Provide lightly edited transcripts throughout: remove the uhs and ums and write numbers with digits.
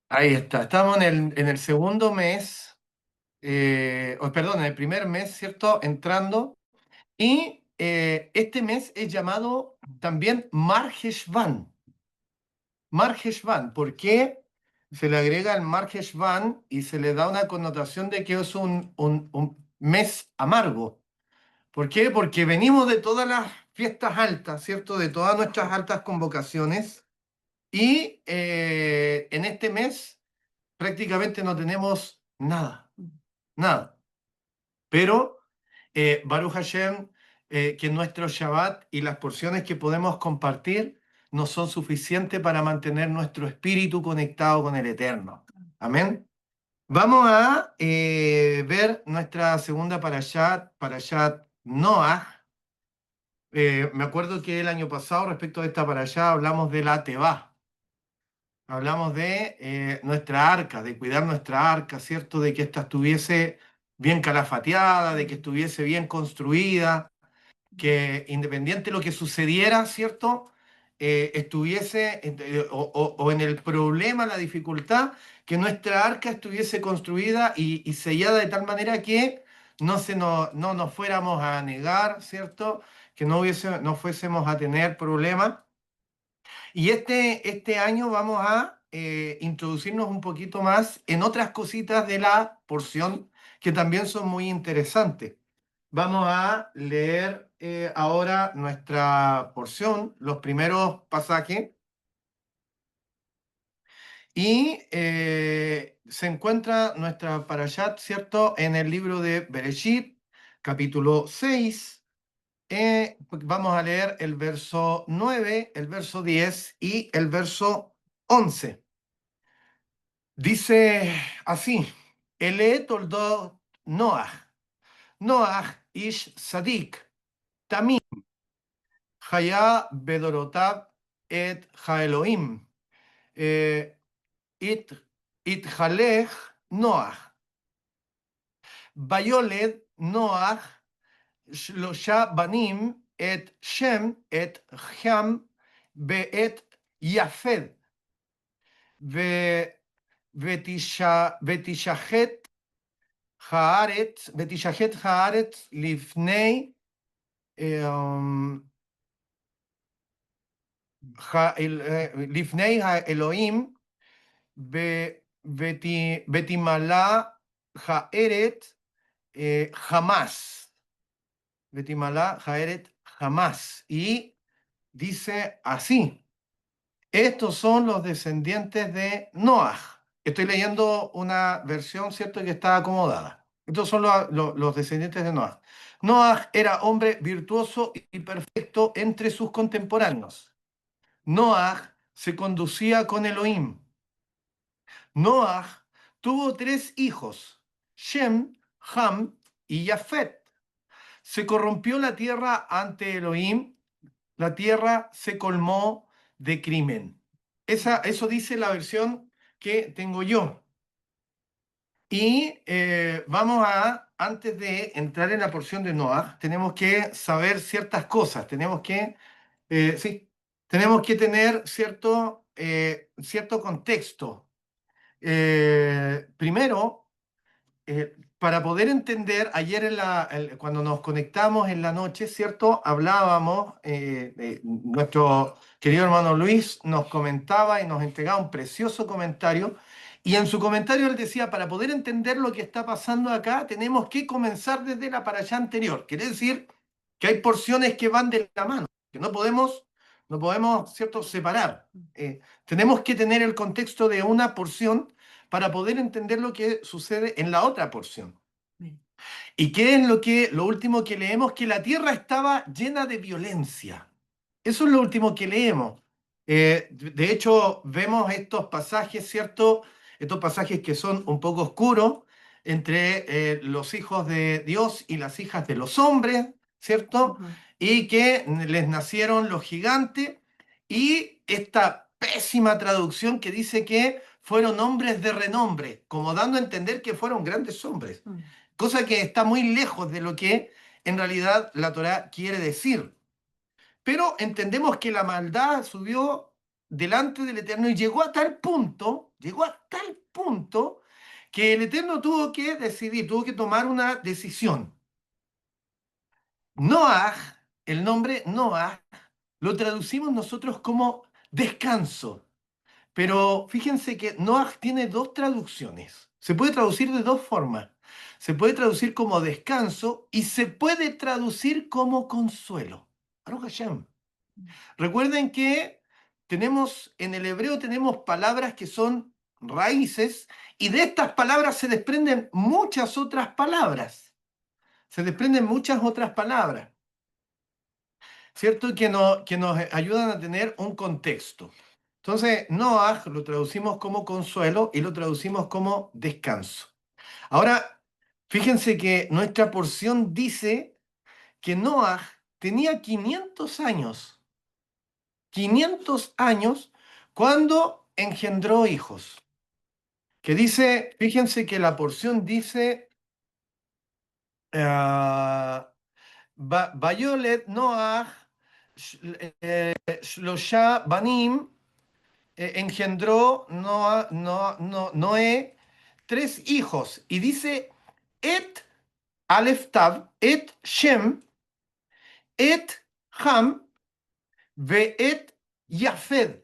Ahí está, estamos en el segundo mes, perdón, en el primer mes, ¿cierto? Entrando. Y este mes es llamado también Mar Heshvan. Mar Heshvan, ¿por qué se le agrega el Mar Heshvan y se le da una connotación de que es un mes amargo? ¿Por qué? Porque venimos de todas las fiestas altas, ¿cierto? De todas nuestras altas convocaciones. Y en este mes prácticamente no tenemos nada, nada. Pero Baruch Hashem, que nuestro Shabbat y las porciones que podemos compartir no son suficientes para mantener nuestro espíritu conectado con el Eterno. Amén. Vamos a ver nuestra segunda parashat Noah. Me acuerdo que el año pasado, respecto a esta parashá, hablamos de la Tevá. Hablamos de nuestra arca, de cuidar nuestra arca, ¿cierto? De que ésta estuviese bien calafateada, de que estuviese bien construida, que independiente de lo que sucediera, ¿cierto? Estuviese, o en el problema, la dificultad, que nuestra arca estuviese construida y sellada de tal manera que no nos fuéramos a negar, ¿cierto? Que no fuésemos a tener problemas. Y este año vamos a introducirnos un poquito más en otras cositas de la porción que también son muy interesantes. Vamos a leer ahora nuestra porción, los primeros pasajes, y se encuentra nuestra parashat, ¿cierto?, en el libro de Bereshit, capítulo 6. Vamos a leer el verso 9, el verso 10 y el verso 11. Dice así: Ele toldot Noah, Noah ish sadik, tamim, haya bedorotav et haelohim, eh, it ithalech Noah, vayoled Noah shlosha banim et Shem et Ham beet Yafed, ותשחט הארץ לפני האלוהים, ותמלא הארץ jamás. Betimala Jaeret jamás. Y dice así: estos son los descendientes de Noah. Estoy leyendo una versión, ¿cierto?, que está acomodada. Estos son los descendientes de Noah. Noah era hombre virtuoso y perfecto entre sus contemporáneos. Noah se conducía con Elohim. Noah tuvo 3 hijos, Shem, Ham y Jafet. Se corrompió la tierra ante Elohim, la tierra se colmó de crimen. Eso dice la versión que tengo yo. Y antes de entrar en la porción de Noah, tenemos que saber ciertas cosas, sí, tenemos que tener cierto contexto. Primero, para poder entender, ayer cuando nos conectamos en la noche, ¿cierto? Hablábamos, nuestro querido hermano Luis nos comentaba y nos entregaba un precioso comentario, y en su comentario él decía: para poder entender lo que está pasando acá, tenemos que comenzar desde la parashá anterior. Quiere decir que hay porciones que van de la mano, que no podemos, ¿cierto?, separar. Tenemos que tener el contexto de una porción para poder entender lo que sucede en la otra porción. ¿Y qué es lo último que leemos? Que la tierra estaba llena de violencia. Eso es lo último que leemos. De hecho, vemos estos pasajes, ¿cierto? Estos pasajes que son un poco oscuros entre los hijos de Dios y las hijas de los hombres, ¿cierto? Y que les nacieron los gigantes, y esta pésima traducción que dice que fueron hombres de renombre, como dando a entender que fueron grandes hombres, cosa que está muy lejos de lo que en realidad la Torá quiere decir. Pero entendemos que la maldad subió delante del Eterno y llegó a tal punto que el Eterno tuvo que decidir, tuvo que tomar una decisión. Noah, el nombre Noah, lo traducimos nosotros como descanso. Pero fíjense que Noah tiene dos traducciones. Se puede traducir de dos formas. Se puede traducir como descanso y se puede traducir como consuelo. Baruch Hashem. Recuerden que tenemos, en el hebreo tenemos palabras que son raíces y de estas palabras se desprenden muchas otras palabras. Se desprenden muchas otras palabras, ¿cierto? Que nos ayudan a tener un contexto. Entonces, Noah lo traducimos como consuelo y lo traducimos como descanso. Ahora, fíjense que nuestra porción dice que Noah tenía 500 años, 500 años cuando engendró hijos. Que dice, fíjense que la porción dice, ah, Vayolet Noah Shlosha Banim, engendró Noé tres hijos. Y dice, Et Aleph Tav, Et Shem, Et Ham, Ve Et Yafed.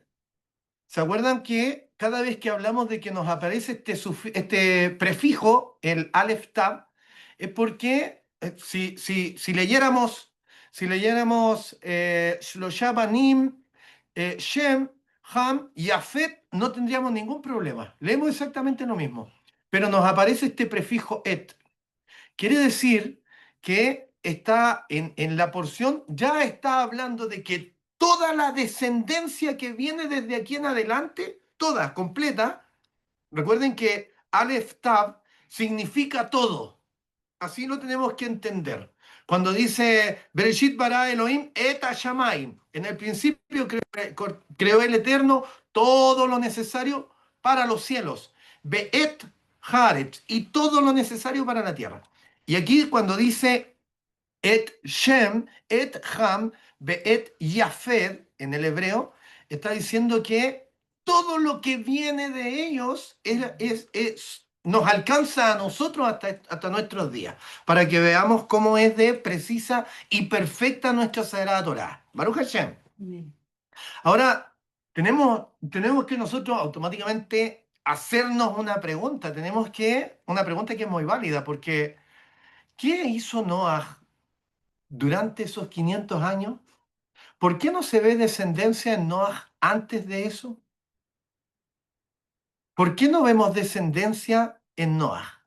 ¿Se acuerdan que cada vez que hablamos de que nos aparece este prefijo, el Aleph Tab, es porque si leyéramos Shlosha Banim, Shem, Ham y Afet, no tendríamos ningún problema. Leemos exactamente lo mismo. Pero nos aparece este prefijo et. Quiere decir que está en la porción, ya está hablando de que toda la descendencia que viene desde aquí en adelante, toda, completa, recuerden que Aleph Tab significa todo. Así lo tenemos que entender. Cuando dice Bereshit bara Elohim et hashamayim, en el principio creó el Eterno todo lo necesario para los cielos. Be'et haaretz, y todo lo necesario para la tierra. Y aquí cuando dice Et Shem, Et Ham, Be'et Yafed, en el hebreo, está diciendo que todo lo que viene de ellos nos alcanza a nosotros hasta nuestros días, para que veamos cómo es de precisa y perfecta nuestra Sagrada Torá. Baruch Hashem. Ahora, tenemos que nosotros automáticamente hacernos una pregunta que es muy válida, porque ¿qué hizo Noah durante esos 500 años? ¿Por qué no se ve descendencia en Noah antes de eso? ¿Por qué no vemos descendencia en Noah?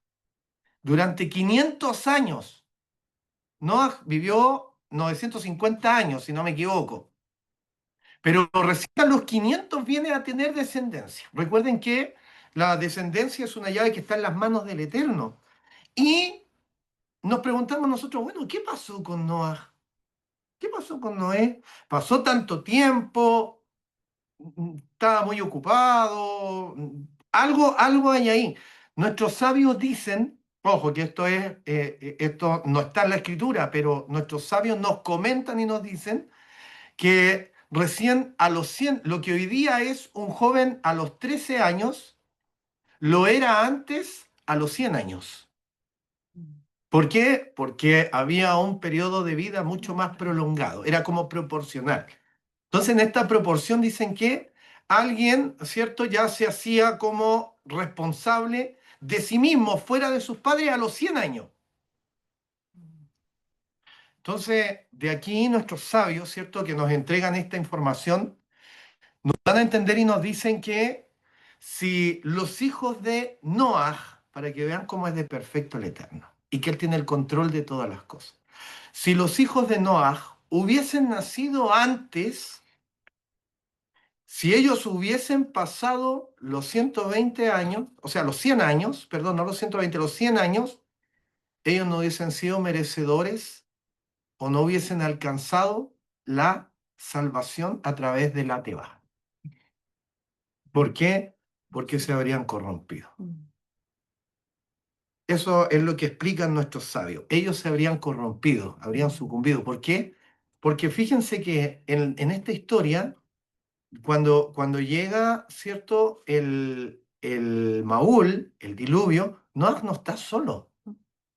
Durante 500 años, Noah vivió 950 años, si no me equivoco, pero recién a los 500 viene a tener descendencia. Recuerden que la descendencia es una llave que está en las manos del Eterno. Y nos preguntamos nosotros, bueno, ¿qué pasó con Noah? ¿Qué pasó con Noé? Pasó tanto tiempo, estaba muy ocupado, algo hay ahí. Nuestros sabios dicen, ojo, que esto no está en la escritura, pero nuestros sabios nos comentan y nos dicen que recién a los 100, lo que hoy día es un joven a los 13 años, lo era antes a los 100 años. ¿Por qué? Porque había un periodo de vida mucho más prolongado, era como proporcional. Entonces, en esta proporción dicen que alguien, ¿cierto?, ya se hacía como responsable de sí mismo, fuera de sus padres, a los 100 años. Entonces, de aquí nuestros sabios, ¿cierto?, que nos entregan esta información, nos dan a entender y nos dicen que si los hijos de Noah, para que vean cómo es de perfecto el Eterno, y que Él tiene el control de todas las cosas, si los hijos de Noah hubiesen nacido antes, si ellos hubiesen pasado los 120 años, o sea, los 100 años, perdón, no los 120, los 100 años, ellos no hubiesen sido merecedores o no hubiesen alcanzado la salvación a través de la Teba. ¿Por qué? Porque se habrían corrompido. Eso es lo que explican nuestros sabios. Ellos se habrían corrompido, habrían sucumbido. ¿Por qué? Porque fíjense que en esta historia cuando llega, ¿cierto? El Maúl, el diluvio, Noah no está solo,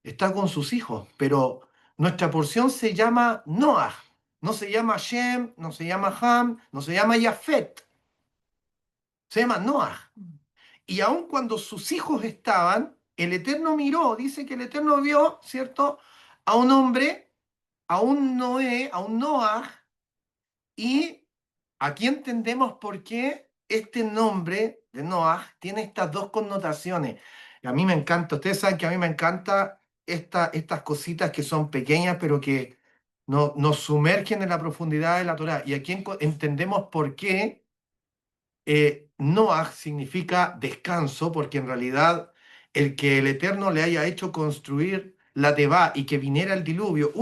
está con sus hijos, pero nuestra porción se llama Noah, no se llama Shem, no se llama Ham, no se llama Jafet, se llama Noah. Y aun cuando sus hijos estaban, el Eterno miró, dice que el Eterno vio, ¿cierto? A un hombre, a un Noé, a un Noah, y aquí entendemos por qué este nombre de Noah tiene estas dos connotaciones. Y a mí me encanta, ustedes saben que a mí me encanta estas cositas que son pequeñas, pero que nos sumergen en la profundidad de la Torá. Y aquí entendemos por qué Noah significa descanso, porque en realidad el que el Eterno le haya hecho construir la Tebá y que viniera el diluvio,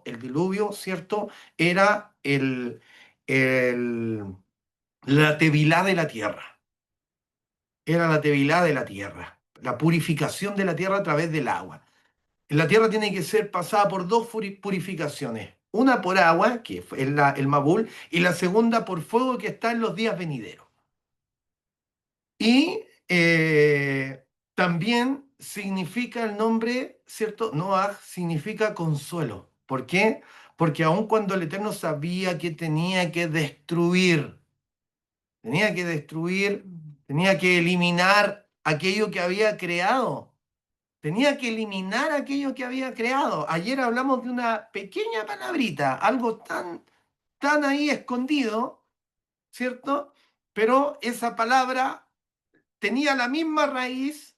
el diluvio, ¿cierto? Era el- la tevilá de la tierra, era la tevilá de la tierra, la purificación de la tierra a través del agua. La tierra tiene que ser pasada por dos purificaciones, una por agua, que es el Mabul, y la segunda por fuego que está en los días venideros. Y también significa el nombre, ¿cierto? Noah significa consuelo. ¿Por qué? Porque aun cuando el Eterno sabía que tenía que destruir, tenía que eliminar aquello que había creado, tenía que eliminar aquello que había creado. Ayer hablamos de una pequeña palabrita, algo tan ahí escondido, ¿cierto? Pero esa palabra tenía la misma raíz,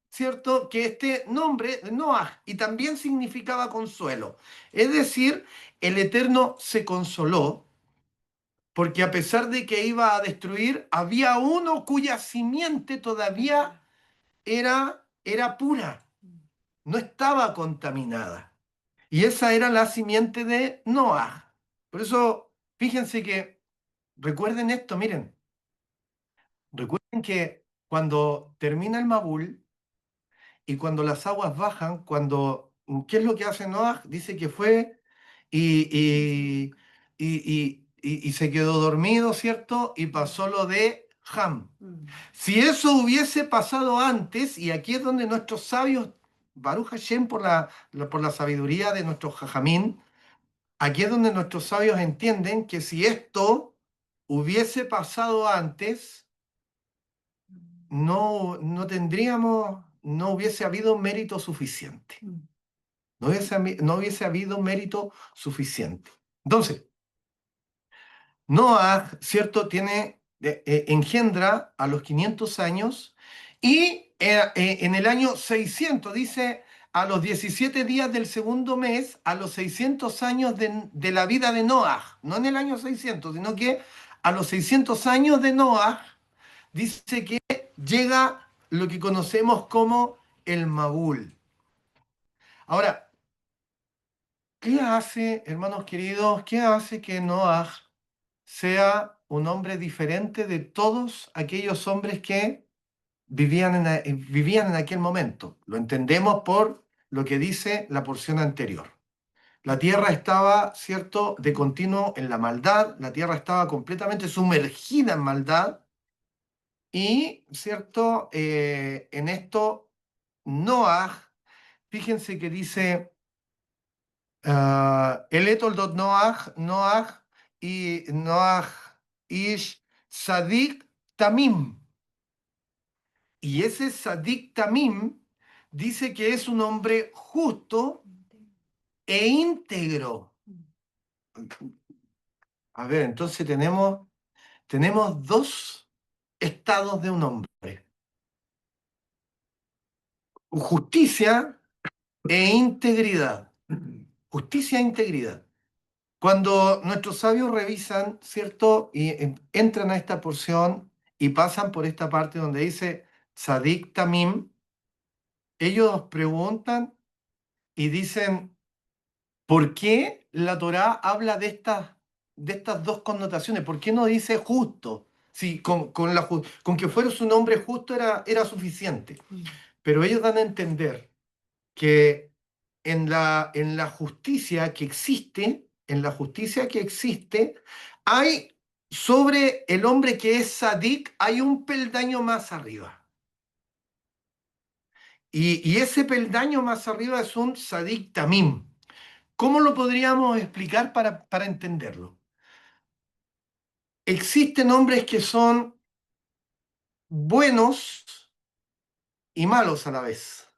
¿cierto? Que este nombre, Noah, y también significaba consuelo. Es decir, el Eterno se consoló porque a pesar de que iba a destruir, había uno cuya simiente todavía era pura, no estaba contaminada. Y esa era la simiente de Noah. Por eso, fíjense que, recuerden esto, miren, recuerden que cuando termina el Mabul, y cuando las aguas bajan, ¿qué es lo que hace Noah? Dice que fue y, y, y se quedó dormido, ¿cierto? Y pasó lo de Ham. Si eso hubiese pasado antes, y aquí es donde nuestros sabios, Baruch Hashem por la sabiduría de nuestro Jajamín, aquí es donde nuestros sabios entienden que si esto hubiese pasado antes, no hubiese habido mérito suficiente. No hubiese habido mérito suficiente. Entonces, Noah, ¿cierto? Engendra a los 500 años y en el año 600, dice, a los 17 días del segundo mes, a los 600 años de la vida de Noah, no en el año 600, sino que a los 600 años de Noah, dice que llega lo que conocemos como el Mabul. Ahora, ¿qué hace, hermanos queridos, qué hace que Noah sea un hombre diferente de todos aquellos hombres que vivían en aquel momento? Lo entendemos por lo que dice la porción anterior. La tierra estaba, ¿cierto?, de continuo en la maldad, la tierra estaba completamente sumergida en maldad y, ¿cierto?, en esto Noah, fíjense que dice, el Etoldot Noah Ish Sadik Tamim. Y ese Sadik Tamim dice que es un hombre justo e íntegro. A ver, entonces tenemos dos estados de un hombre: justicia e integridad. Justicia e integridad. Cuando nuestros sabios revisan, ¿cierto? Y entran a esta porción y pasan por esta parte donde dice Tzadik Tamim, ellos preguntan y dicen, ¿por qué la Torá habla de estas dos connotaciones? ¿Por qué no dice justo? Si con que fuera su nombre justo era suficiente. Pero ellos dan a entender que en la justicia que existe, hay sobre el hombre que es sadik hay un peldaño más arriba. Y ese peldaño más arriba es un sadik tamim. ¿Cómo lo podríamos explicar para entenderlo? Existen hombres que son buenos y malos a la vez.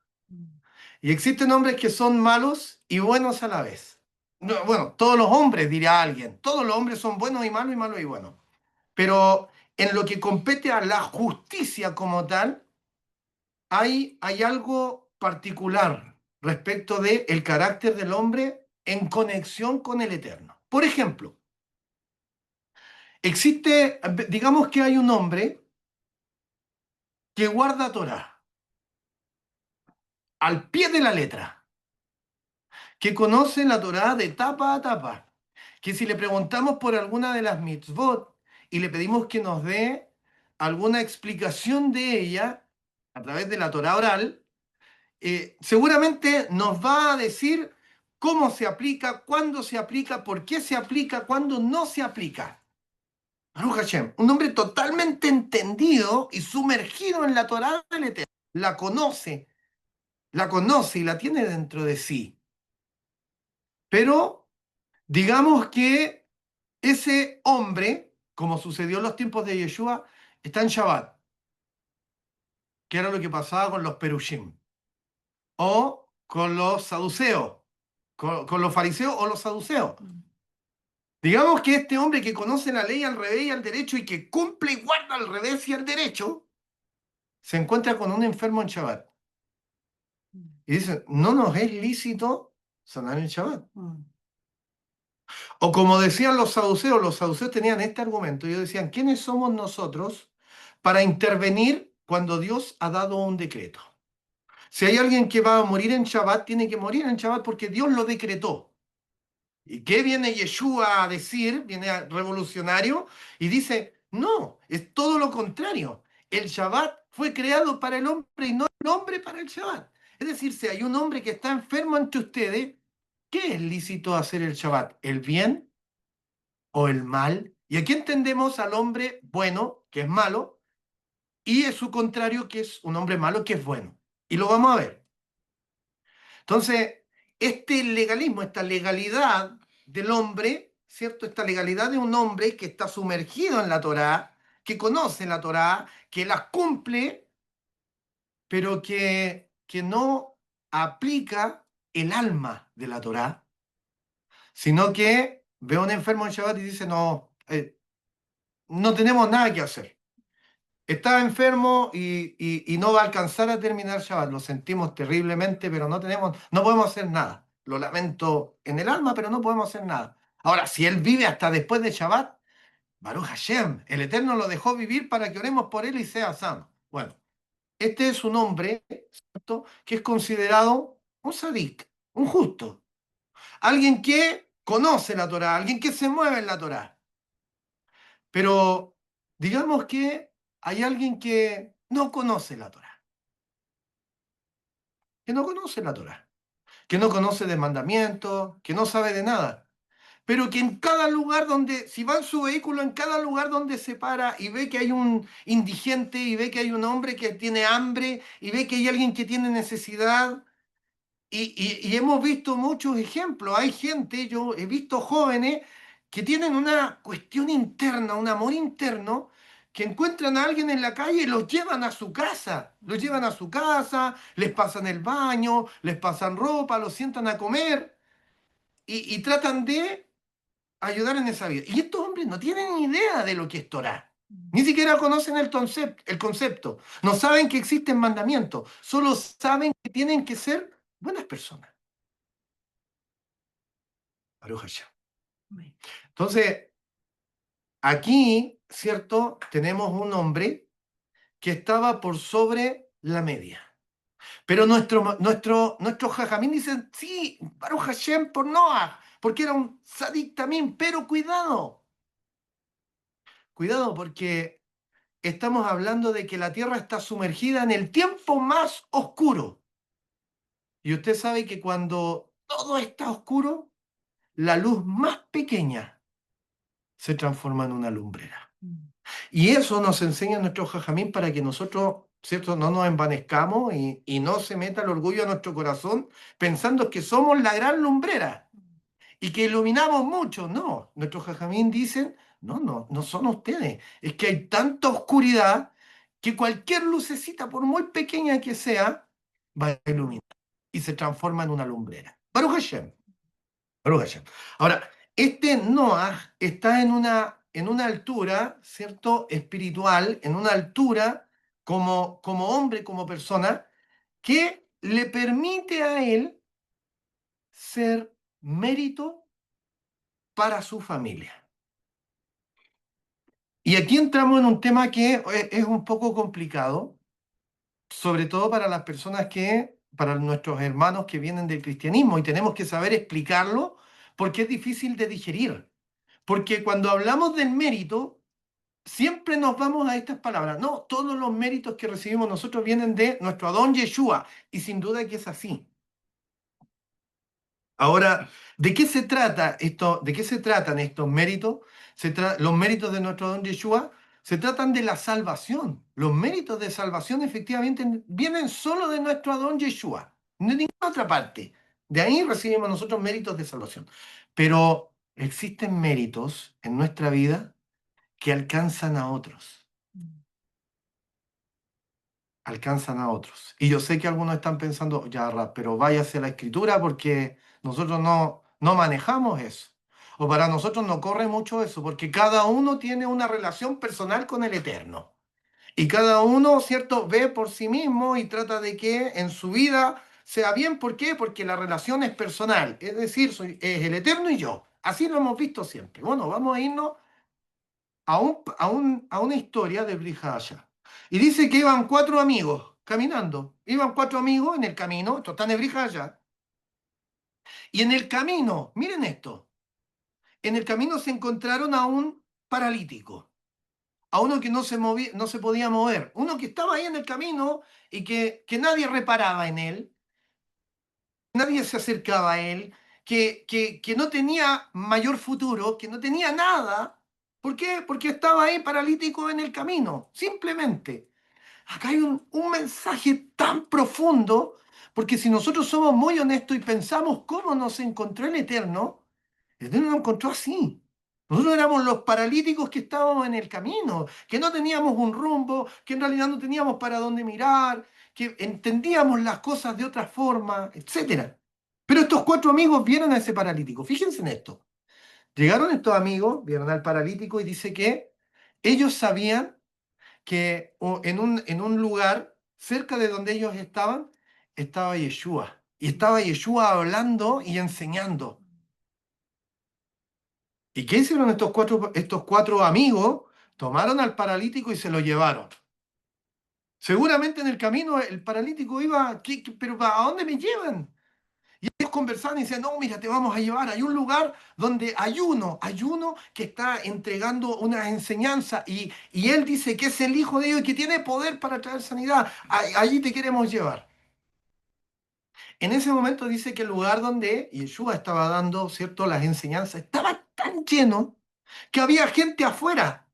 Y existen hombres que son malos y buenos a la vez. No, bueno, todos los hombres, diría alguien. Todos los hombres son buenos y malos y buenos. Pero en lo que compete a la justicia como tal, hay algo particular respecto del carácter del hombre en conexión con el Eterno. Por ejemplo, existe, digamos que hay un hombre que guarda Torah al pie de la letra, que conoce la Torah de tapa a tapa, que si le preguntamos por alguna de las mitzvot y le pedimos que nos dé alguna explicación de ella a través de la Torah oral, seguramente nos va a decir cómo se aplica, cuándo se aplica, por qué se aplica, cuándo no se aplica. Baruch Hashem, un hombre totalmente entendido y sumergido en la Torah del Eterno. La conoce y la tiene dentro de sí. Pero digamos que ese hombre, como sucedió en los tiempos de Yeshua, está en Shabbat, que era lo que pasaba con los Perushim, o con los saduceos, con los fariseos o los saduceos. Digamos que este hombre que conoce la ley al revés y al derecho y que cumple y guarda al revés y al derecho, se encuentra con un enfermo en Shabbat. Y dice, no nos es lícito sanar en Shabbat. O como decían los saduceos tenían este argumento, ellos decían, ¿quiénes somos nosotros para intervenir cuando Dios ha dado un decreto? Si hay alguien que va a morir en Shabbat, tiene que morir en Shabbat porque Dios lo decretó. ¿Y qué viene Yeshua a decir? Viene revolucionario y dice, no, es todo lo contrario. El Shabbat fue creado para el hombre y no el hombre para el Shabbat. Es decir, si hay un hombre que está enfermo entre ustedes, ¿qué es lícito hacer el Shabbat? ¿El bien o el mal? Y aquí entendemos al hombre bueno, que es malo, y es su contrario, que es un hombre malo, que es bueno. Y lo vamos a ver. Entonces, este legalismo, esta legalidad del hombre, ¿cierto? Esta legalidad de un hombre que está sumergido en la Torá, que conoce la Torá, que las cumple, pero que no aplica el alma de la Torá, sino que ve a un enfermo en Shabbat y dice, no, no tenemos nada que hacer. Está enfermo y no va a alcanzar a terminar Shabbat. Lo sentimos terriblemente, pero no podemos hacer nada. Lo lamento en el alma, pero no podemos hacer nada. Ahora, si él vive hasta después de Shabbat, Baruch Hashem, el Eterno lo dejó vivir para que oremos por él y sea sano. Bueno, este es un hombre, ¿cierto?, que es considerado un sadik, un justo. Alguien que conoce la Torá, alguien que se mueve en la Torá. Pero digamos que hay alguien que no conoce la Torá, que no conoce la Torá, que no conoce de mandamientos, que no sabe de nada, pero que en cada lugar donde, si va en su vehículo, en cada lugar donde se para y ve que hay un indigente y ve que hay un hombre que tiene hambre y ve que hay alguien que tiene necesidad, y hemos visto muchos ejemplos. Hay gente, yo he visto jóvenes que tienen una cuestión interna, un amor interno, que encuentran a alguien en la calle y los llevan a su casa. Los llevan a su casa, les pasan el baño, les pasan ropa, los sientan a comer y tratan de ayudar en esa vida. Y estos hombres no tienen ni idea de lo que es Torah. Ni siquiera conocen el concepto. No saben que existen mandamientos. Solo saben que tienen que ser buenas personas. Baruch Hashem. Entonces, aquí, ¿cierto? Tenemos un hombre que estaba por sobre la media. Pero nuestro Jajamín dice, sí, Baruch Hashem por Noah, porque era un sadik también, pero cuidado, porque estamos hablando de que la tierra está sumergida en el tiempo más oscuro. Y usted sabe que cuando todo está oscuro, la luz más pequeña se transforma en una lumbrera. Y eso nos enseña nuestro Jajamín para que nosotros, ¿cierto?, no nos envanezcamos y no se meta el orgullo a nuestro corazón pensando que somos la gran lumbrera y que iluminamos mucho. No, nuestros Jajamín dicen, no, no, no son ustedes. Es que hay tanta oscuridad que cualquier lucecita, por muy pequeña que sea, va a iluminar y se transforma en una lumbrera. Baruch Hashem. Baruch Hashem. Ahora, este Noah está en una altura, ¿cierto?, espiritual, en una altura como hombre, como persona, que le permite a él ser mérito para su familia. Y aquí entramos en un tema que es un poco complicado, sobre todo para las personas para nuestros hermanos que vienen del cristianismo, y tenemos que saber explicarlo porque es difícil de digerir. Porque cuando hablamos del mérito, siempre nos vamos a estas palabras. No, todos los méritos que recibimos nosotros vienen de nuestro Adón Yeshua, y sin duda que es así. Ahora, ¿de qué se trata esto? ¿De qué se tratan estos méritos? Los méritos de nuestro don Yeshua se tratan de la salvación. Los méritos de salvación efectivamente vienen solo de nuestro don Yeshua, no de ninguna otra parte. De ahí recibimos nosotros méritos de salvación. Pero existen méritos en nuestra vida que alcanzan a otros. Alcanzan a otros. Y yo sé que algunos están pensando, ya, Rap, pero váyase a la escritura porque nosotros no manejamos eso. O para nosotros no corre mucho eso, porque cada uno tiene una relación personal con el Eterno. Y cada uno, ¿cierto?, ve por sí mismo y trata de que en su vida sea bien. ¿Por qué? Porque la relación es personal. Es decir, es el Eterno y yo. Así lo hemos visto siempre. Bueno, vamos a irnos a una historia de Brihaya. Y dice que iban cuatro amigos caminando. Iban cuatro amigos en el camino, esto está en Brihaya. Y en el camino, miren esto, en el camino se encontraron a un paralítico, a uno que no se podía mover, uno que estaba ahí en el camino y que nadie reparaba en él, nadie se acercaba a él, que no tenía mayor futuro, que no tenía nada. ¿Por qué? Porque estaba ahí paralítico en el camino, simplemente. Acá hay un mensaje tan profundo, porque si nosotros somos muy honestos y pensamos cómo nos encontró el Eterno nos encontró así. Nosotros éramos los paralíticos que estábamos en el camino, que no teníamos un rumbo, que en realidad no teníamos para dónde mirar, que entendíamos las cosas de otra forma, etcétera. Pero estos cuatro amigos vieron a ese paralítico. Fíjense en esto. Llegaron estos amigos, vieron al paralítico y dice que ellos sabían que en un lugar cerca de donde ellos estaban, estaba Yeshua. Y estaba Yeshua hablando y enseñando. ¿Y qué hicieron estos cuatro amigos? Tomaron al paralítico y se lo llevaron. Seguramente en el camino el paralítico iba, pero ¿a dónde me llevan? Y ellos conversaban y decían, no, mira, te vamos a llevar. Hay un lugar donde hay uno que está entregando una enseñanza y él dice que es el hijo de Dios y que tiene poder para traer sanidad. Allí te queremos llevar. En ese momento dice que el lugar donde Yeshua estaba dando, ¿cierto?, las enseñanzas estaba tan lleno que había gente afuera.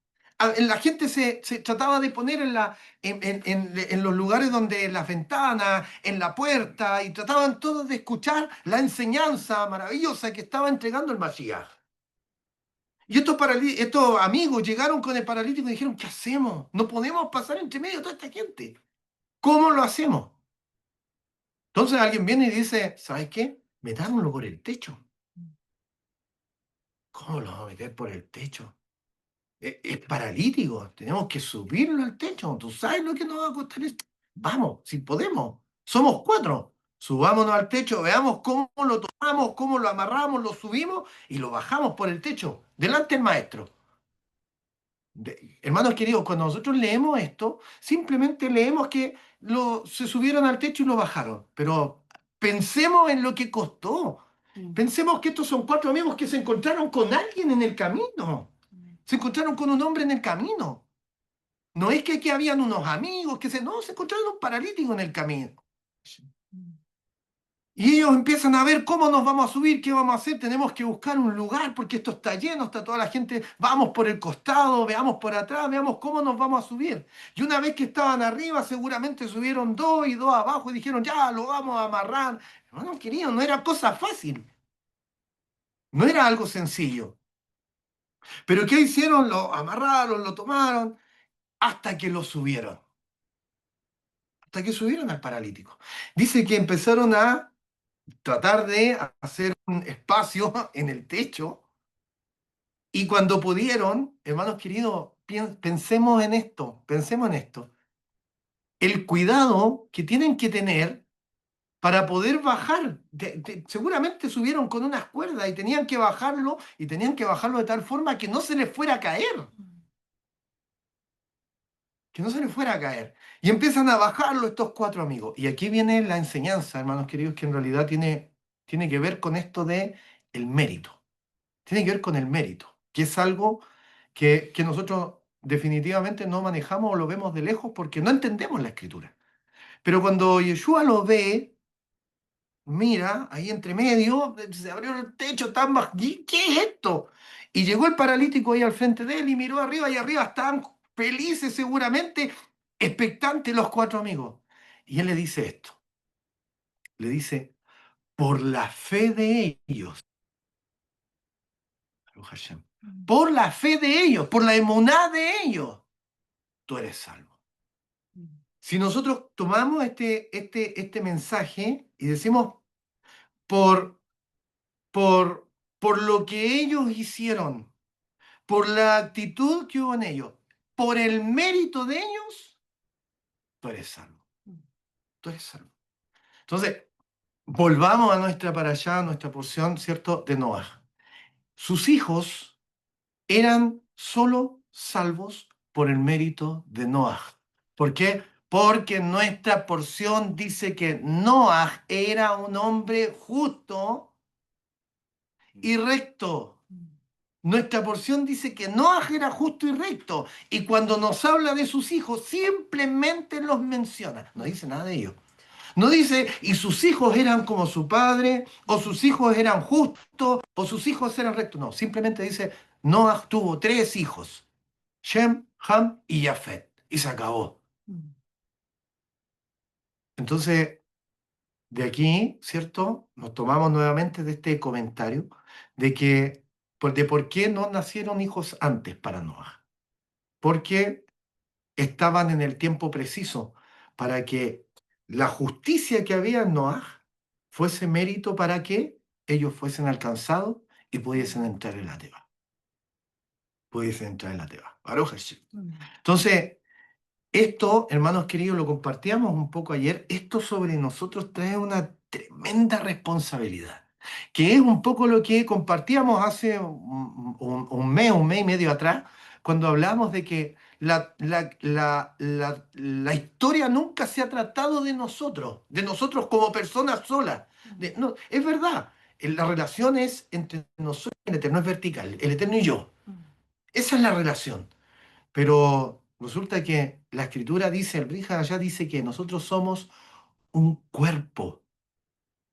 La gente se trataba de poner en los lugares donde, en las ventanas, en la puerta, y trataban todos de escuchar la enseñanza maravillosa que estaba entregando el Mashiach. Y estos amigos llegaron con el paralítico y dijeron, ¿qué hacemos? No podemos pasar entre medio de toda esta gente. ¿Cómo lo hacemos? Entonces alguien viene y dice, ¿sabes qué? Metámoslo por el techo. ¿Cómo lo vamos a meter por el techo? Es paralítico, tenemos que subirlo al techo. ¿Tú sabes lo que nos va a costar esto? Vamos, si podemos. Somos cuatro. Subámonos al techo, veamos cómo lo tomamos, cómo lo amarramos, lo subimos y lo bajamos por el techo, delante del maestro. Hermanos queridos, cuando nosotros leemos esto, simplemente leemos que se subieron al techo y lo bajaron. Pero pensemos en lo que costó. Pensemos que estos son cuatro amigos que se encontraron con alguien en el camino. Se encontraron con un hombre en el camino. No es que aquí habían unos amigos no, se encontraron un paralítico en el camino. Y ellos empiezan a ver cómo nos vamos a subir, qué vamos a hacer, tenemos que buscar un lugar porque esto está lleno, está toda la gente, vamos por el costado, veamos por atrás, veamos cómo nos vamos a subir. Y una vez que estaban arriba, seguramente subieron dos y dos abajo y dijeron, ya, lo vamos a amarrar. Hermano querido, no era cosa fácil, no era algo sencillo. Pero ¿qué hicieron? Lo amarraron, lo tomaron, hasta que lo subieron, hasta que subieron al paralítico. Dice que empezaron a tratar de hacer un espacio en el techo. Y cuando pudieron, hermanos queridos, pensemos en esto, pensemos en esto. El cuidado que tienen que tener para poder bajar. Seguramente subieron con unas cuerdas y tenían que bajarlo de tal forma que no se les fuera a caer, que no se les fuera a caer. Y empiezan a bajarlo estos cuatro amigos. Y aquí viene la enseñanza, hermanos queridos, que en realidad tiene que ver con esto de el mérito. Tiene que ver con el mérito, que es algo que nosotros definitivamente no manejamos o lo vemos de lejos porque no entendemos la escritura. Pero cuando Yeshua lo ve, mira, ahí entre medio, se abrió el techo tan bajo, ¿y qué es esto? Y llegó el paralítico ahí al frente de él y miró arriba y arriba estaban felices seguramente, expectantes los cuatro amigos. Y él le dice esto, le dice, por la fe de ellos, Baruch Hashem, por la fe de ellos, por la emuná de ellos, tú eres salvo. Si nosotros tomamos este mensaje y decimos por, por, por lo que ellos hicieron, por la actitud que hubo en ellos, por el mérito de ellos, tú eres salvo. Tú eres salvo. Entonces, volvamos a nuestra parashá, a nuestra porción, ¿cierto? De Noah. Sus hijos eran solo salvos por el mérito de Noah. ¿Por qué? Porque nuestra porción dice que Noah era un hombre justo y recto. Nuestra porción dice que Noah era justo y recto. Y cuando nos habla de sus hijos, simplemente los menciona. No dice nada de ellos. No dice, y sus hijos eran como su padre, o sus hijos eran justos, o sus hijos eran rectos. No, simplemente dice, Noah tuvo tres hijos, Shem, Ham y Jafet. Y se acabó. Entonces, de aquí, ¿cierto? Nos tomamos nuevamente de este comentario de que, de por qué no nacieron hijos antes para Noah. Porque estaban en el tiempo preciso para que la justicia que había en Noah fuese mérito para que ellos fuesen alcanzados y pudiesen entrar en la teba. Pudiesen entrar en la teba. Baruch Hashem. Entonces, esto, hermanos queridos, lo compartíamos un poco ayer. Esto sobre nosotros trae una tremenda responsabilidad, que es un poco lo que compartíamos hace un mes y medio atrás, cuando hablamos de que la historia nunca se ha tratado de nosotros como personas solas. No, es verdad, la relación es entre nosotros y el Eterno, es vertical, el Eterno y yo. Esa es la relación. Pero resulta que la escritura dice, el Brija allá dice que nosotros somos un cuerpo.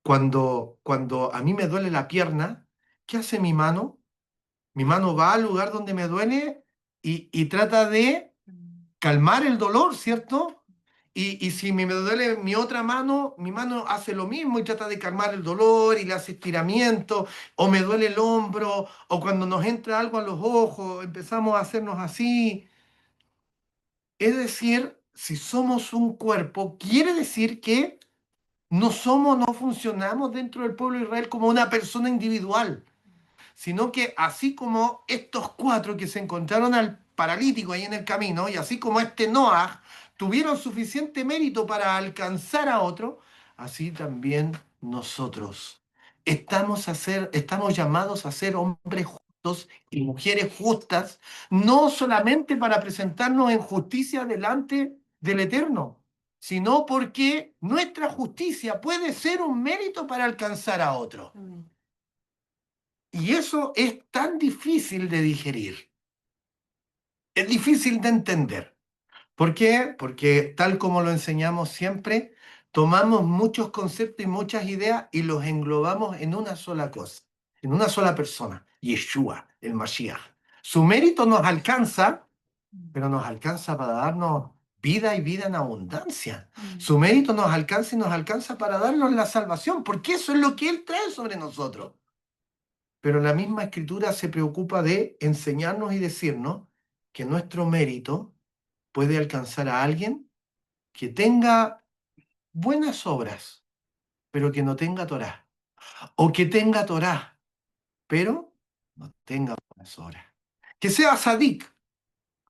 Cuando a mí me duele la pierna, ¿qué hace mi mano? Mi mano va al lugar donde me duele y trata de calmar el dolor, ¿cierto? Y si me duele mi otra mano, mi mano hace lo mismo y trata de calmar el dolor y le hace estiramiento, o me duele el hombro, o cuando nos entra algo a los ojos, empezamos a hacernos así. Es decir, si somos un cuerpo, quiere decir que no funcionamos dentro del pueblo de Israel como una persona individual, sino que así como estos cuatro que se encontraron al paralítico ahí en el camino, y así como este Noah, tuvieron suficiente mérito para alcanzar a otro, así también nosotros estamos llamados a ser hombres justos y mujeres justas, no solamente para presentarnos en justicia delante del Eterno, sino porque nuestra justicia puede ser un mérito para alcanzar a otro. Y eso es tan difícil de digerir, es difícil de entender. ¿Por qué? Porque tal como lo enseñamos siempre, Tomamos muchos conceptos y muchas ideas y los englobamos en una sola cosa, en una sola persona, Yeshua, el Mashiach. Su mérito nos alcanza, pero nos alcanza para darnos vida y vida en abundancia. Su mérito nos alcanza y nos alcanza para darnos la salvación, porque eso es lo que Él trae sobre nosotros. Pero la misma Escritura se preocupa de enseñarnos y decirnos que nuestro mérito puede alcanzar a alguien que tenga buenas obras, pero que no tenga Torá. O que tenga Torá, pero no tenga buenas obras. Que sea sadik,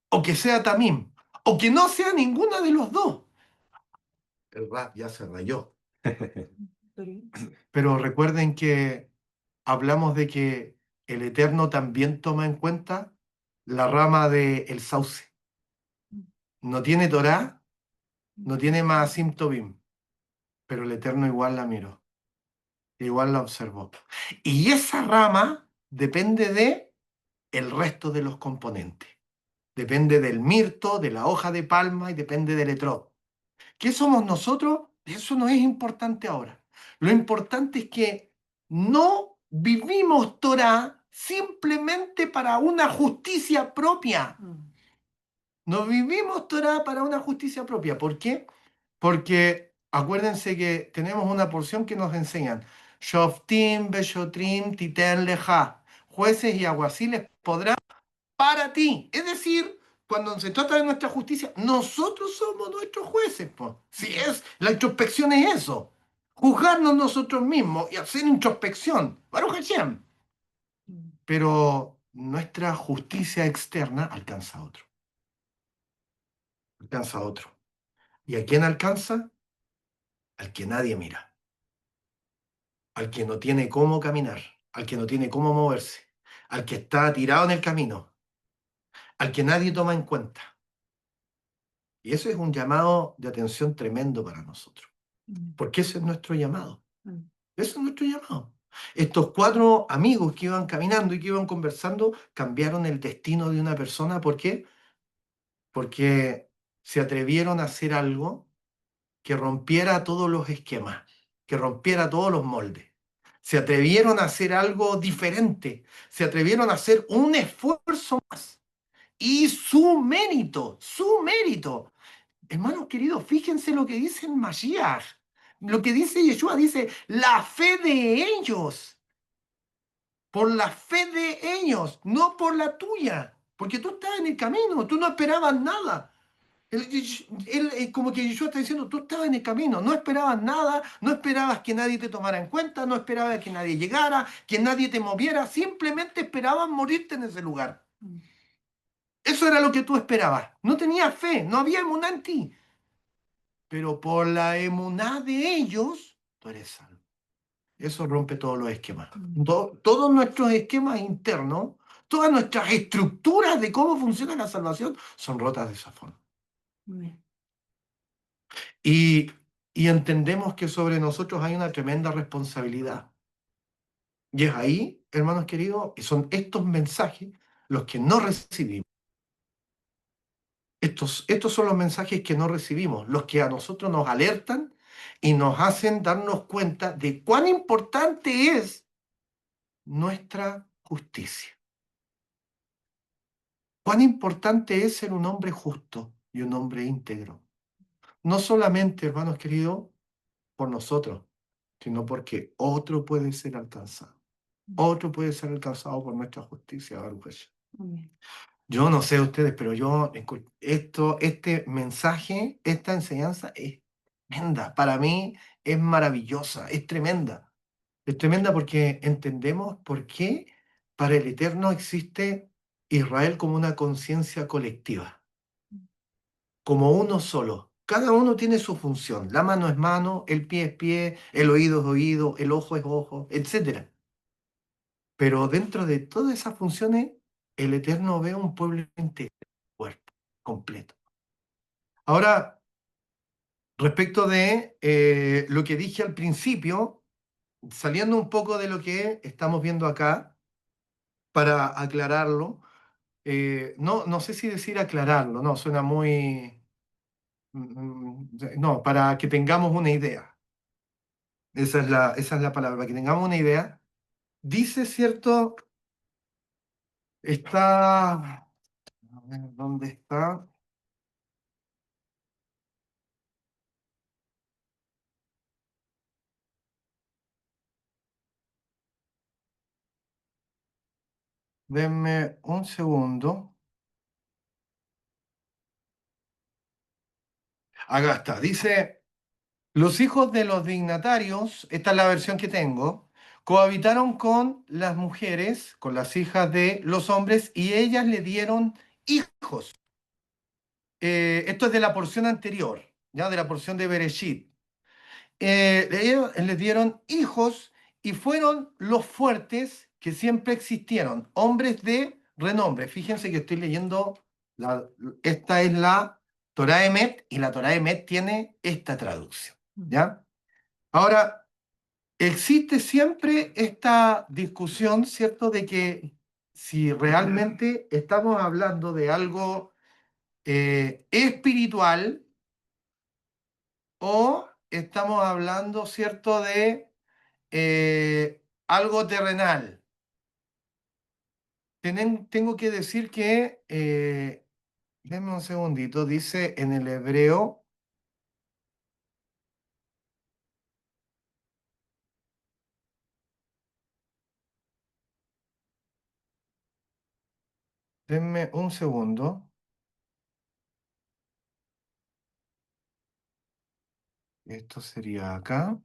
o que sea tamim, o que no sea ninguna de los dos. El rap ya se rayó. Pero recuerden que hablamos de que el Eterno también toma en cuenta la rama del sauce. No tiene Torá, no tiene Maasim Tobim, pero el Eterno igual la miró, igual la observó. Y esa rama depende de el resto de los componentes. Depende del mirto, de la hoja de palma y depende del etrog. ¿Qué somos nosotros? Eso no es importante ahora. Lo importante es que no vivimos Torah simplemente para una justicia propia. No vivimos Torah para una justicia propia. ¿Por qué? Porque acuérdense que tenemos una porción que nos enseñan. Shoftim, Beshotrim, Titen, Leja. Jueces y aguaciles podrán para ti. Es decir, cuando se trata de nuestra justicia, nosotros somos nuestros jueces. Po. Si es, la introspección es eso. Juzgarnos nosotros mismos y hacer introspección. Baruch Hashem. Pero nuestra justicia externa alcanza a otro. Alcanza a otro. ¿Y a quién alcanza? Al que nadie mira. Al que no tiene cómo caminar. Al que no tiene cómo moverse. Al que está tirado en el camino. Al que nadie toma en cuenta. Y eso es un llamado de atención tremendo para nosotros. Porque ese es nuestro llamado. Ese es nuestro llamado. Estos cuatro amigos que iban caminando y que iban conversando cambiaron el destino de una persona. ¿Por qué? Porque se atrevieron a hacer algo que rompiera todos los esquemas, que rompiera todos los moldes. Se atrevieron a hacer algo diferente. Se atrevieron a hacer un esfuerzo más. Y su mérito. Hermanos queridos, fíjense lo que dice el Mashiach. Lo que dice Yeshua, dice, la fe de ellos. Por la fe de ellos, no por la tuya. Porque tú estabas en el camino, tú no esperabas nada. Como que Yeshua está diciendo, tú estabas en el camino, no esperabas nada, no esperabas que nadie te tomara en cuenta, no esperabas que nadie llegara, que nadie te moviera, simplemente esperabas morirte en ese lugar. Eso era lo que tú esperabas. No tenías fe, no había emuná en ti. Pero por la emuná de ellos, tú eres salvo. Eso rompe todos los esquemas. Todos nuestros esquemas internos, todas nuestras estructuras de cómo funciona la salvación son rotas de esa forma. Y, y entendemos que sobre nosotros hay una tremenda responsabilidad. Y es ahí, hermanos queridos, y son estos mensajes los que no recibimos. Estos son los mensajes que no recibimos, los que a nosotros nos alertan y nos hacen darnos cuenta de cuán importante es nuestra justicia. Cuán importante es ser un hombre justo y un hombre íntegro. No solamente, hermanos queridos, por nosotros, sino porque otro puede ser alcanzado. Otro puede ser alcanzado por nuestra justicia, Baruch Hashem. Yo no sé ustedes, pero este mensaje, esta enseñanza es tremenda. Para mí es maravillosa, es tremenda. Es tremenda porque entendemos por qué para el Eterno existe Israel como una conciencia colectiva, como uno solo. Cada uno tiene su función. La mano es mano, el pie es pie, el oído es oído, el ojo es ojo, etc. Pero dentro de todas esas funciones, el Eterno ve un pueblo entero, cuerpo, completo. Ahora, respecto de lo que dije al principio, saliendo un poco de lo que estamos viendo acá, para aclararlo, no sé si decir aclararlo, no, suena muy... No, para que tengamos una idea. Esa es la palabra, para que tengamos una idea. Dice, ¿cierto? Está, a ver, ¿dónde está? Denme un segundo. Acá está. Dice, los hijos de los dignatarios, esta es la versión que tengo, cohabitaron con las mujeres, con las hijas de los hombres, y ellas le dieron hijos. Esto es de la porción anterior, ya de la porción de Bereshit. Ellos les dieron hijos y fueron los fuertes que siempre existieron, hombres de renombre. Fíjense que estoy leyendo, la- esta es la Torá Emet y la Torá Emet tiene esta traducción, ¿ya? Ahora, existe siempre esta discusión, ¿cierto?, de que si realmente estamos hablando de algo espiritual o estamos hablando, ¿cierto?, de algo terrenal. Tengo que decir que, denme un segundito, dice en el hebreo, denme un segundo, esto sería acá.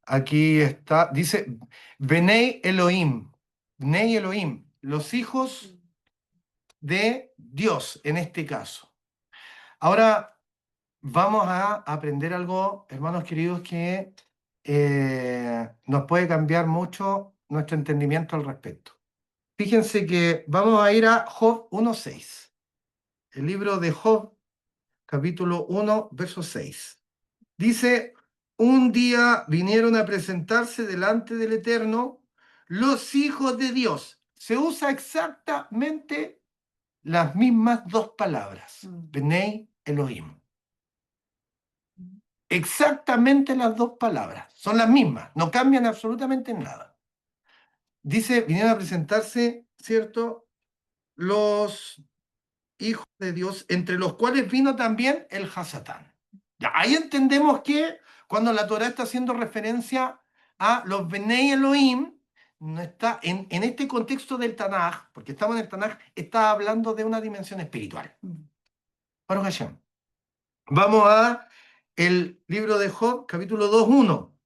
Aquí está, dice Benei Elohim, Benei Elohim, los hijos de Dios en este caso. Ahora vamos a aprender algo, hermanos queridos, que nos puede cambiar mucho nuestro entendimiento al respecto. Fíjense que vamos a ir a Job 1:6. El libro de Job, capítulo 1, verso 6. Dice, un día vinieron a presentarse delante del Eterno los hijos de Dios. Se usa exactamente las mismas dos palabras. Bnei Elohim. Exactamente las dos palabras. Son las mismas. No cambian absolutamente nada. Dice, vinieron a presentarse, ¿cierto? Los hijos de Dios, entre los cuales vino también el Hasatán. Ya, ahí entendemos que cuando la Torah está haciendo referencia a los Benei Elohim, no está en este contexto del Tanaj, porque estamos en el Tanaj, está hablando de una dimensión espiritual. Baruch Hashem. Vamos a el libro de Job, capítulo 2:1.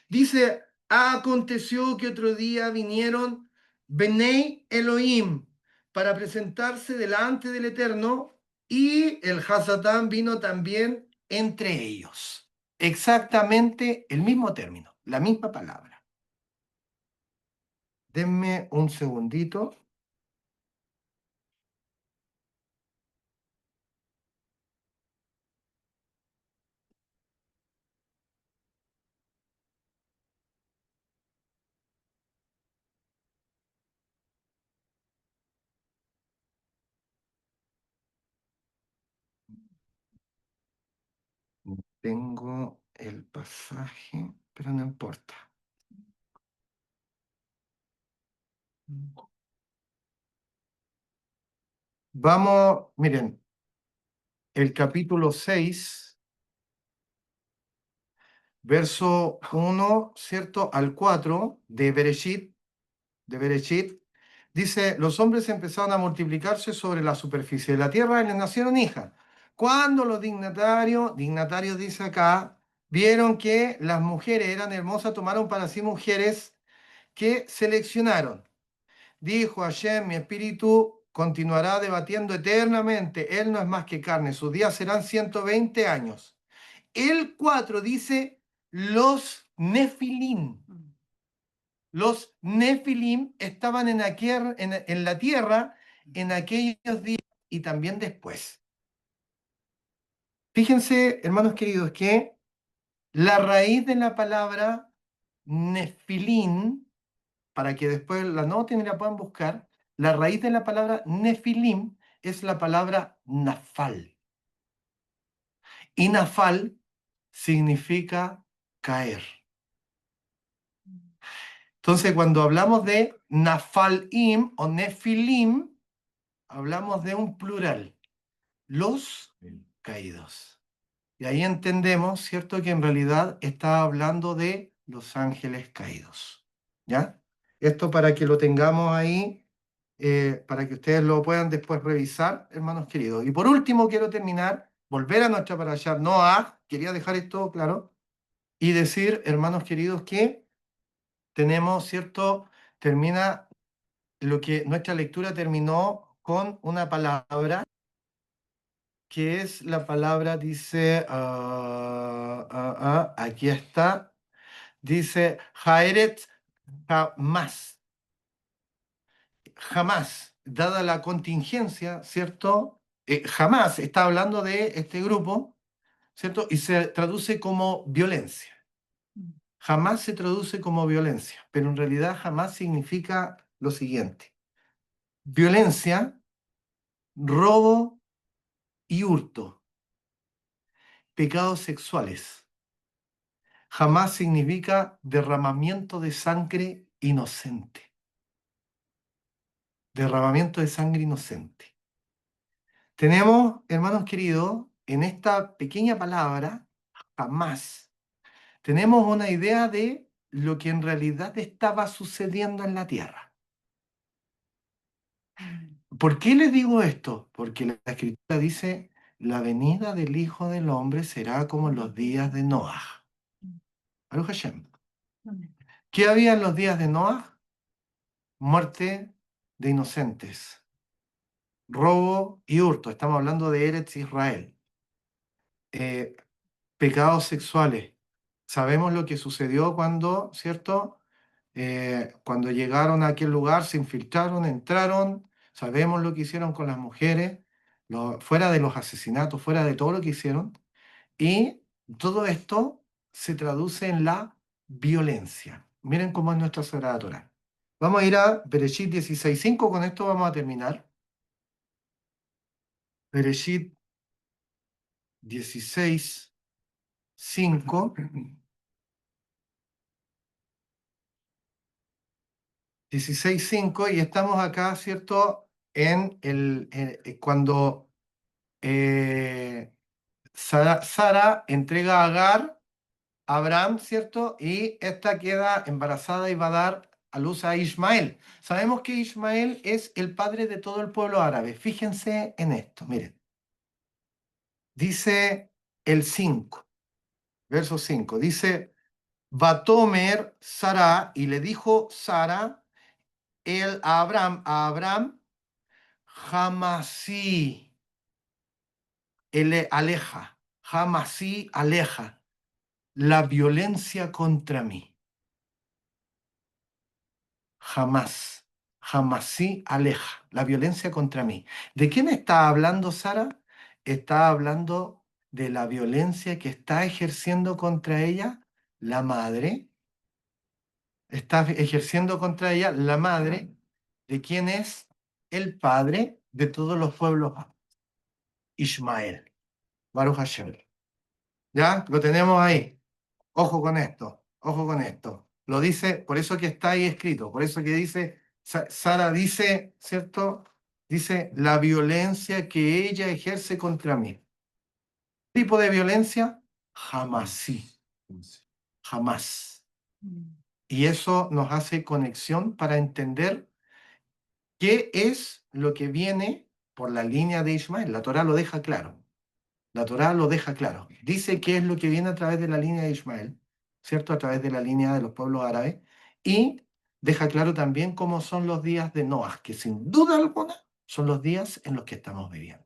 Dice, aconteció que otro día vinieron Benei Elohim para presentarse delante del Eterno y el Hasatán vino también entre ellos. Exactamente el mismo término, la misma palabra. Denme un segundito. Tengo el pasaje, pero no importa. Vamos, miren, el capítulo 6, verso 1, ¿cierto? Al 4 de Bereshit, dice, los hombres empezaron a multiplicarse sobre la superficie de la tierra y les nacieron hijas. Cuando los dignatarios dice acá, vieron que las mujeres eran hermosas, tomaron para sí mujeres que seleccionaron. Dijo Hashem, mi espíritu continuará debatiendo eternamente. Él no es más que carne, sus días serán 120 años. El 4 dice, los Nefilim. Los Nefilim estaban en la tierra en aquellos días y también después. Fíjense, hermanos queridos, que la raíz de la palabra Nefilim, para que después la noten y la puedan buscar, la raíz de la palabra Nefilim es la palabra nafal. Y nafal significa caer. Entonces, cuando hablamos de nafalim o nefilim, hablamos de un plural, los caídos. Y ahí entendemos, ¿cierto?, que en realidad está hablando de los ángeles caídos. ¿Ya? Esto para que lo tengamos ahí, para que ustedes lo puedan después revisar, hermanos queridos. Y por último, quiero terminar, volver a nuestra parasha Noah, quería dejar esto claro, y decir, hermanos queridos, que tenemos, ¿cierto? Termina lo que nuestra lectura terminó con una palabra que es la palabra, dice, aquí está, dice, Jaeret jamás, jamás, dada la contingencia, ¿cierto? Jamás está hablando de este grupo, ¿cierto? Y se traduce como violencia. Jamás se traduce como violencia, pero en realidad jamás significa lo siguiente. Violencia, robo y hurto, pecados sexuales. Jamás significa derramamiento de sangre inocente. Derramamiento de sangre inocente. Tenemos, hermanos queridos, en esta pequeña palabra, jamás, tenemos una idea de lo que en realidad estaba sucediendo en la tierra. ¿Por qué les digo esto? Porque la Escritura dice, la venida del Hijo del Hombre será como en los días de Noah. Baruch Hashem. ¿Qué había en los días de Noah? Muerte de inocentes, robo y hurto. Estamos hablando de Eretz Israel. Eh, pecados sexuales. Sabemos lo que sucedió cuando, ¿cierto? Cuando llegaron a aquel lugar, se infiltraron, entraron. Sabemos lo que hicieron con las mujeres, fuera de los asesinatos, fuera de todo lo que hicieron. Y todo esto se traduce en la violencia. Miren cómo es nuestra Sagrada Torá. Vamos a ir a Bereshit 16:5, con esto vamos a terminar. Bereshit 16:5. 16:5, y estamos acá, ¿cierto? Cuando Sara entrega a Agar a Abraham, ¿cierto? Y esta queda embarazada y va a dar a luz a Ismael. Sabemos que Ismael es el padre de todo el pueblo árabe. Fíjense en esto, miren. Dice el 5, verso 5, dice, Batomer Sara, y le dijo Sara, a Abraham, Jamasí, él aleja, Jamasí aleja la violencia contra mí. Jamás, jamasí aleja la violencia contra mí. ¿De quién está hablando Sara? Está hablando de la violencia que está ejerciendo contra ella la madre. Está ejerciendo contra ella la madre de quien es el padre de todos los pueblos, Ismael. Baruch Hashem. ¿Ya? Lo tenemos ahí. Ojo con esto, ojo con esto. Lo dice, por eso que está ahí escrito, por eso que dice, Sara dice, ¿cierto? Dice, la violencia que ella ejerce contra mí. ¿Qué tipo de violencia? Jamás, sí, jamás. Y eso nos hace conexión para entender qué es lo que viene por la línea de Ismael. La Torá lo deja claro. La Torá lo deja claro. Dice qué es lo que viene a través de la línea de Ismael, ¿cierto? A través de la línea de los pueblos árabes. Y deja claro también cómo son los días de Noah, que sin duda alguna son los días en los que estamos viviendo.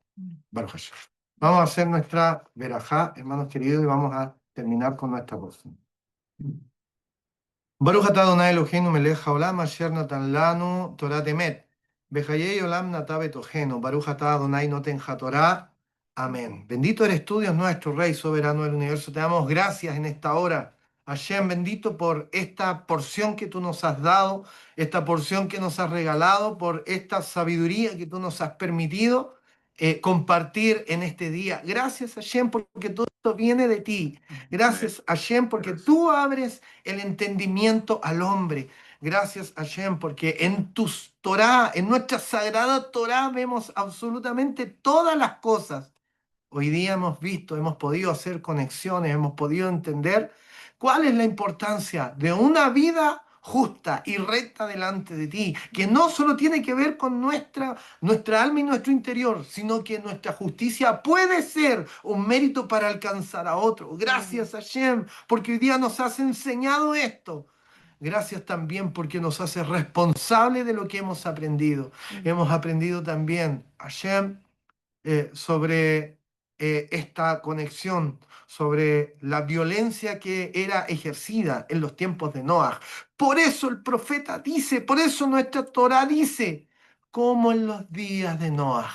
Baruch Hashem. Vamos a hacer nuestra verajá, hermanos queridos, y vamos a terminar con nuestra porción. Baruch atah Adonai Eloheinu melech haolam asher natan lanu Torah emet. Bejayei olam natah betohenu. Baruch atah Adonai noten haTorah. Amén. Bendito eres tú, Dios nuestro, Rey soberano del universo. Te damos gracias en esta hora. Hashem, bendito por esta porción que tú nos has dado, esta porción que nos has regalado, por esta sabiduría que tú nos has permitido compartir en este día. Gracias, Hashem, porque todo esto viene de ti. Gracias, Hashem, porque tú abres el entendimiento al hombre. Gracias, Hashem, porque en tus Torah, en nuestra sagrada Torah, vemos absolutamente todas las cosas. Hoy día hemos visto, hemos podido hacer conexiones, hemos podido entender cuál es la importancia de una vida justa y recta delante de ti, que no solo tiene que ver con nuestra alma y nuestro interior, sino que nuestra justicia puede ser un mérito para alcanzar a otro. Gracias, Hashem, porque hoy día nos has enseñado esto. Gracias también porque nos hace responsable de lo que hemos aprendido. Hemos aprendido también, Hashem, sobre esta conexión, sobre la violencia que era ejercida en los tiempos de Noah. Por eso el profeta dice, por eso nuestra Torah dice, como en los días de Noah.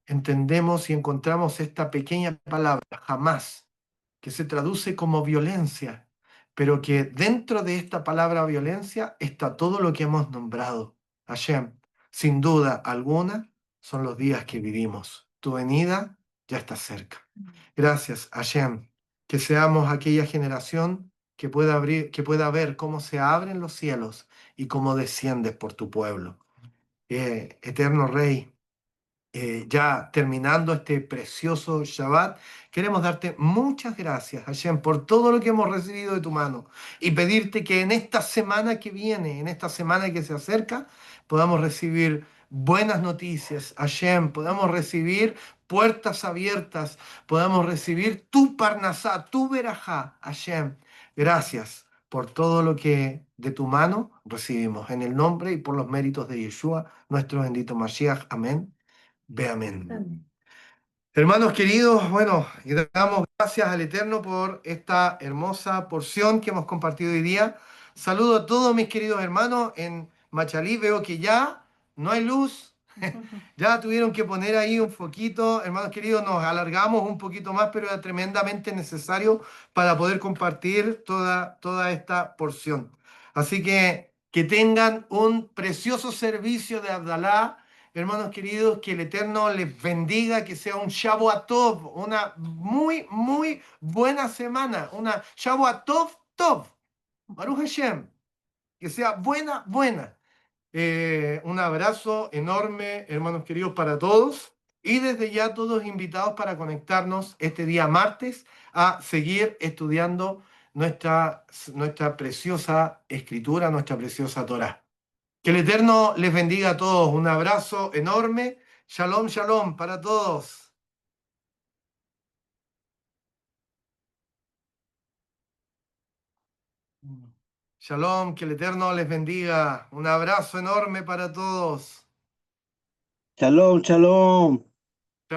Entendemos y encontramos esta pequeña palabra, jamás, que se traduce como violencia, pero que dentro de esta palabra violencia está todo lo que hemos nombrado. Hashem, sin duda alguna, son los días que vivimos. Tu venida ya está cerca. Gracias, Hashem, que seamos aquella generación que pueda ver cómo se abren los cielos y cómo desciendes por tu pueblo. Eterno Rey, ya terminando este precioso Shabbat, queremos darte muchas gracias, Hashem, por todo lo que hemos recibido de tu mano y pedirte que en esta semana que viene, en esta semana que se acerca, podamos recibir buenas noticias, Hashem, podamos recibir puertas abiertas, podamos recibir tu Parnasá, tu Berajá, Hashem. Gracias por todo lo que de tu mano recibimos, en el nombre y por los méritos de Yeshua, nuestro bendito Mashiach. Amén. Ve amén. Amén. Hermanos queridos, bueno, y damos gracias al Eterno por esta hermosa porción que hemos compartido hoy día. Saludo a todos mis queridos hermanos en Machalí. Veo que ya no hay luz. Ya tuvieron que poner ahí un foquito. Hermanos queridos, nos alargamos un poquito más, pero era tremendamente necesario para poder compartir toda esta porción. Así que tengan un precioso servicio de Abdalá. Hermanos queridos, que el Eterno les bendiga, que sea un Shavuot Tov, una muy, muy buena semana, una Shavuot Tov, Tov, Baruch Hashem, que sea buena, buena. Un abrazo enorme, hermanos queridos, para todos y desde ya todos invitados para conectarnos este día martes a seguir estudiando nuestra preciosa escritura, nuestra preciosa Torah. Que el Eterno les bendiga a todos. Un abrazo enorme. Shalom, shalom para todos. Shalom, que el Eterno les bendiga. Un abrazo enorme para todos. Shalom, shalom.